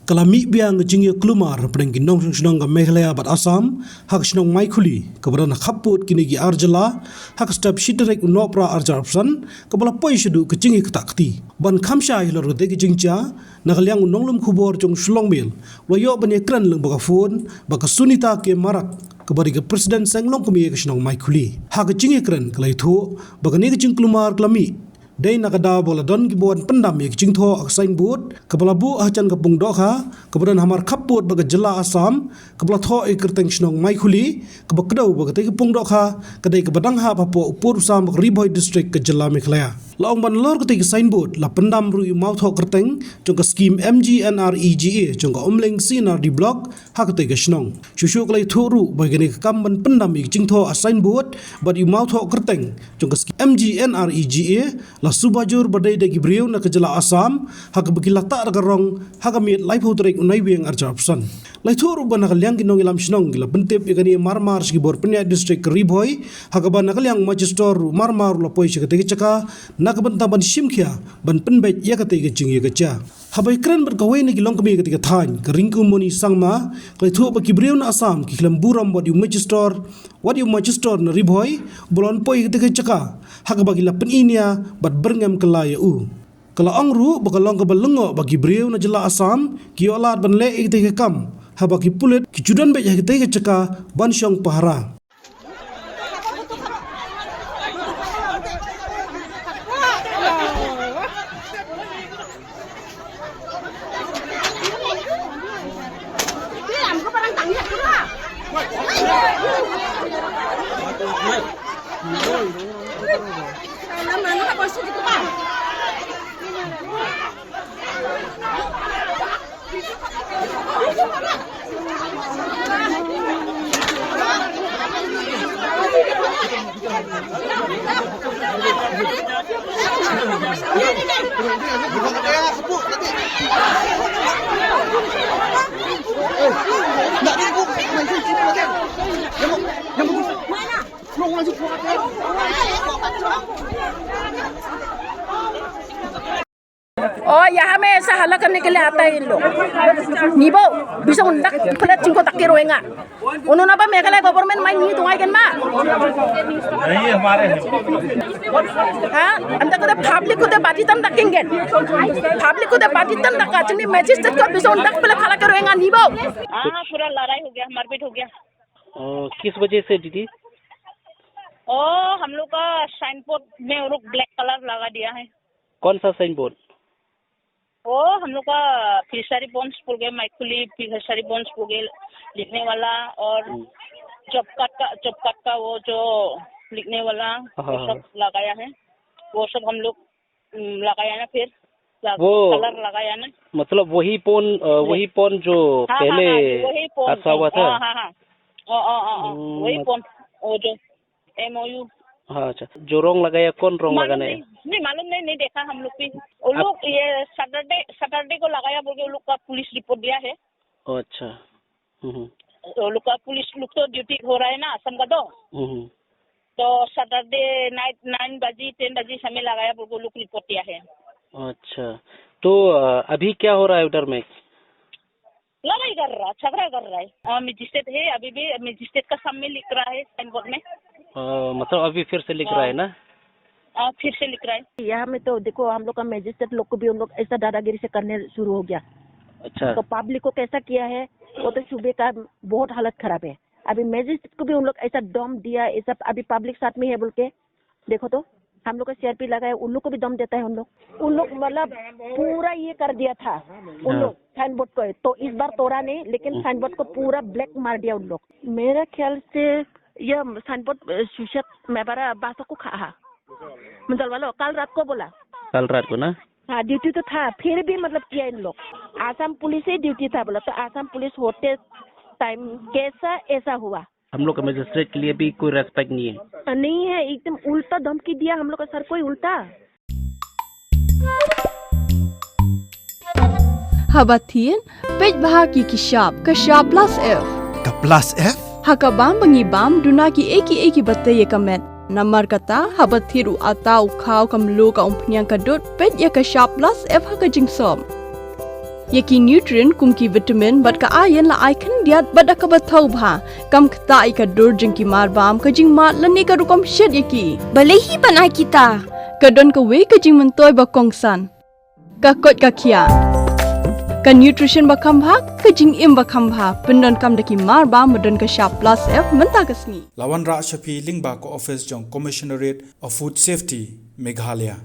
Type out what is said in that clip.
Kalami biang jingya klumar pedengki nong senong ga Meghalaya bat Assam hak senong Maikuli keberana khaput kini gi Arjala hak step shitrek unopra Arjarpsan kebala poi sedu kejingi ketakti ban khamsha hilaro de jingcha nagaliang unonglum khubor jong Shlongmil wayo bani kran leng baka phone baka sunita ke marak kebari ke presiden senglong kumi ke senong Maikuli hak jingi kran kelai thu baka ni jing klumar klami Day nakada bola don gibuan pendam yang jingtho aksain bud kepala bu acan kepung dokha kemudian hamar kaput baga jela Assam kepala tho ikerteng senong Maikuli kebakdau baga te kepung dokha kedai kebadangha Papua upur usam Riboy district ke jela Meghalaya laong ban lor ketika sign board la pendam ru mau tho kerteng jongka skim MGNREGA jongka omleng sinar di blok hak ketika senong susu kelai thuru bagi kam ban pendam yang jingtho sign board bad mau tho kerteng jongka skim MGNREGA la subajur badai de gibriu na kejela Assam hak begila tak ragarong hak miet lai putrek unai biang Arjapsan lai thuru ban kaliang kinong ilam senong gila bentep igani marmar sigibor penya district Riboy hak ban kaliang magister marmar la poi sekete caka nak bentaban simkhia ban penbet ya kate ke jing ya keja habai kran berkawai ni gilong kami ketika than keringku moni sangma kai thu ba gibriu na Assam ki khlam buram wadi magister na Riboy bolon poi ketika caka hak bagi la peninia bat berngam kelaya kala angru bakalong ke balengo bagi briu na jela Assam ki olat ban le ketika kam habaki pulet ki judan be ya ketika caka ban syong pahara Oh, यहाँ में ऐसा हल्ला करने के लिए आता है इन लोग नीबो bisa undak pelat cingko tak kiroenga उन्होंने apa मेघालय गवर्नमेंट माइन नहीं तुम्हारे के माँ नहीं हमारे हाँ अंदर को पब्लिक को तो बाती तम तकेंगे पब्लिक को तो बाती तम तका चुनी मैजिस्ट्रेट को bisa undak pelat हल्ला किरोएंगा नीबो हाँ पूरा लड़ाई हो गया मारपीट हो गया किस वजह से दीदी हम लोग का साइन बोर्ड में वो लोग ब्लैक कलर लगा दिया है कौन सा साइन बोर्ड हम लोग का फिशरी बॉन्स बोल गए माइकुली फिशरी बॉन्स बोल गए लिखने वाला और चौपकट का वो जो लिखने वाला वो सब लगाया है वो सब हम लोग लगाया ना फिर वो कलर लगाया ना मतलब वही पोन जो पहले ऐसा हुआ था वही पोन वो जो MOU हाँ अच्छा जो रंग लगाया कौन रंग लगाना है नहीं मालूम नहीं देखा हम लोग भी वो लोग ये सैटरडे को लगाया बोल के वो लोग का पुलिस रिपोर्ट दिया है अच्छा वो लोग का पुलिस लोग तो ड्यूटी हो रहा है ना असम का तो सैटरडे नाइट 9 बजे 10 बजे समय लगाया बोल के वो लोग रिपोर्ट दिया है अच्छा तो अभी क्या हो रहा है उधर में लड़ाई कर रहा झगड़ा कर रहा है और मजिस्ट्रेट है अभी भी मजिस्ट्रेट का सामने लिख रहा है साइन बोर्ड में मतलब अभी फिर से लिख रहा है ना फिर से लिख रहा है यहाँ में तो देखो हम लोग का मैजिस्ट्रेट लोग को भी उन लोग ऐसा दादागिरी से करने शुरू हो गया अच्छा तो पब्लिक को कैसा किया है वो तो सुबह का बहुत हालत खराब है अभी मैजिस्ट्रेट को भी उन लोग ऐसा दम दिया ऐसा अभी पब्लिक साथ में है बोल के देखो तो हम लोग का CRP लगाया उन लोग को भी दम देता है उन लोग मतलब पूरा ये कर दिया था उन लोग साइन बोर्ड को तो इस बार तोड़ा नहीं लेकिन साइन बोर्ड को पूरा ब्लैक मार दिया उन लोग मेरा ख्याल से यह साइन बोर्ड सुशत मैं बारा बातों को खा मतलब वालों कल रात को ना हाँ ड्यूटी तो था फिर भी मतलब किया इन लोग आसाम पुलिस ही ड्यूटी था बोला तो आसाम पुलिस होते टाइम कैसा ऐसा हुआ हम लोग का मजिस्ट्रेट के लिए भी कोई रेस्पेक्ट नहीं है एकदम उल्टा धमकी दिया हम लोग का सर कोई उल्टा Habatin, pej bahagi kishap, kashap plus F. ka plus F Hakabam bangibam dunaki eki bataye kamet. Namar kata habathiru atau khau kamlu ka umpnyang kadut pej ya kashap plus F hakajing som. ये की न्यूट्रिएंट कुम की vitamin but का आयन ला आइकन दियात बड़ा का बथौ भा कम खता का डोर जिंग की मार बाम का जिंग मार लने का रुकम शेड ये की भले ही बना kita का डन का वे का जिंग मंतोय बकोंग सन का कोट का किया का न्यूट्रिशन बखम भा का जिंग इम बखम भा पिंडन कम दकी मार बाम मदन का शाप प्लस एफ मंता कसनी Lawan Ra Shafi Lingba Ko Office Jong Commissionerate of Food Safety Meghalaya